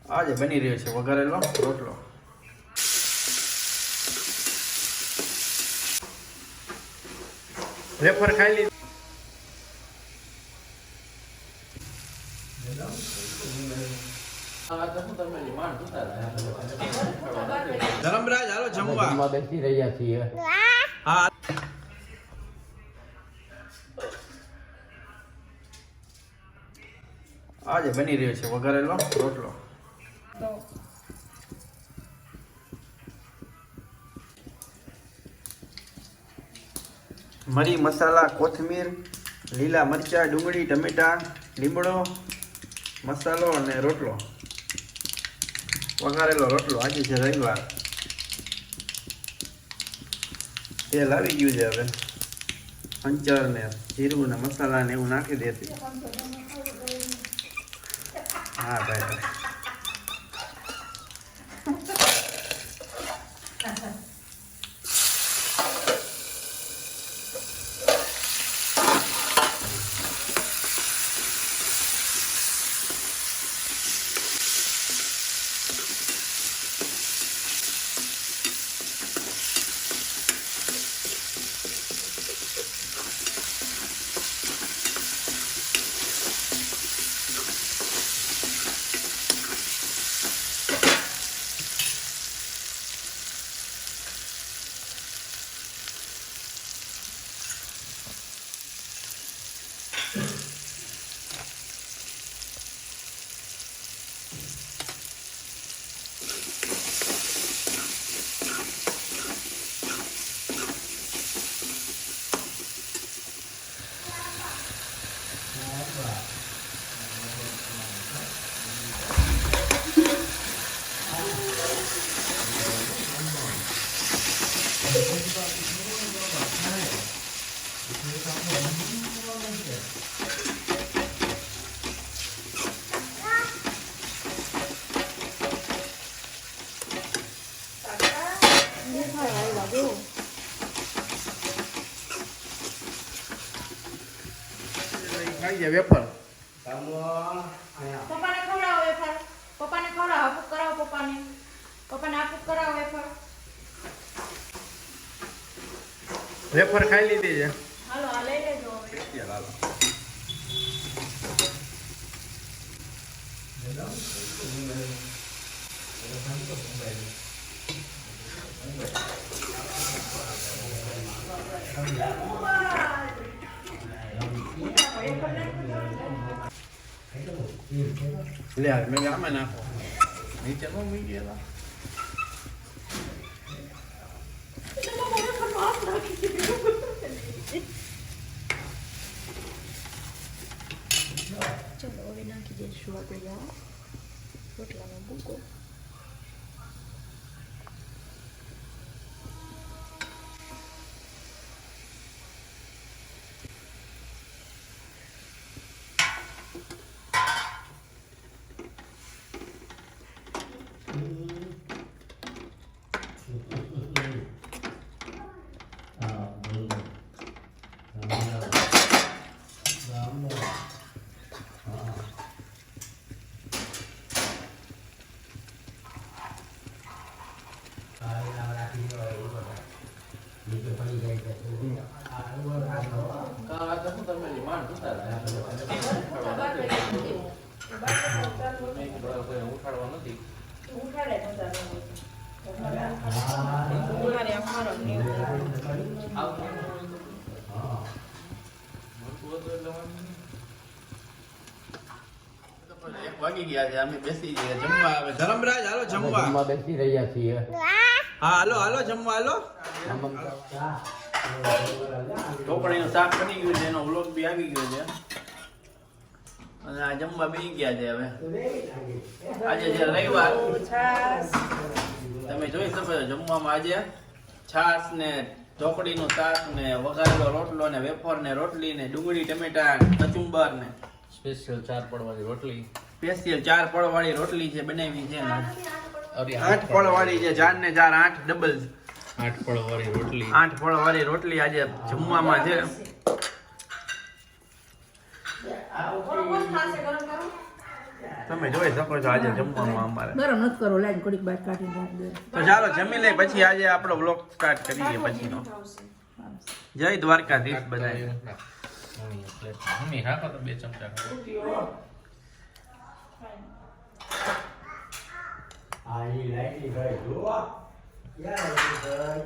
આજે બની રહ્યો છે વઘારેલો રોટલો. વેફર ખાઈ લીધી. ધરમરાજ હાલો જમવા બેસી રહ્યા છીએ. હા આજે બની રહ્યો છે વઘારેલો રોટલો. મરી મસાલા કોથમીર લીલા મરચા ડુંગળી ટમેટા લીમડો મસાલો અને રોટલો વઘારેલો રોટલો. આજે છે રવિવાર. તેલ આવી ગયું છે. હવે હંચર ને જીરું ને મસાલા ને એવું નાખી દેતી. હા ભાઈ ખાઈ જાય વેફર. પપ્પાને ખવડાવો વેફર. પપ્પાને ખવડાવો. આપુક કરાવો પપ્પાને. પપ્પાને આપુક કરાવો વેફર. વેફર ખાઈ લીધી છે. હાલો આ લઈ લેજો હવે. હાલો લે આ મેં આમાં નાખો. નીચે નો મી ગયેલા. ચલો હવે નાખી દઈશું આપણે આ રોટલાનો ભૂકો. વાગી ગયા છે. અમે બેસી ગયા જમવા. હવે ધરમરાજ હાલો જમવા બેસી રહ્યા છીએ. હા હાલો હાલો જમવા હાલો. ઢોકળીનું શાક બની ગયું છે. એનો વ્લોગ બી આવી ગયો છે. અને આ જમવા બેસી ગયા છે. હવે આજે છે રવિવાર. તમે જોઈ શકો છો જમવામાં આજે છાશ ને ઢોકળીનું શાક ને વઘારેલો રોટલો ને વેફર ને રોટલી ને ડુંગળી ટમેટા કચુંબર ને સ્પેશિયલ 4 પડવાની રોટલી. સ્પેશિયલ 4 પળવાળી રોટલી છે બનાવી છે. 8 પળવાળી છે. 4 ને 4 8 ડબલ 8 પડવાળી રોટલી. 8 પળવાળી રોટલી આજે જમવામાં છે. તમે જોઈ શકો છો આજે જમવામાં અમારે. ગરમ નથી કરો, લાઈન ઘડીક બાદ કાઢીને રાખ દે. તો ચાલો જમી લે, પછી આજે આપણો વ્લોગ સ્ટાર્ટ કરીએ પછીનો. જય દ્વારકાધીશ બધાય. મમ્મી રાખો તો 2 ચમચા ખાઓ. આ ઈ લાઈટી ગઈ જો યાર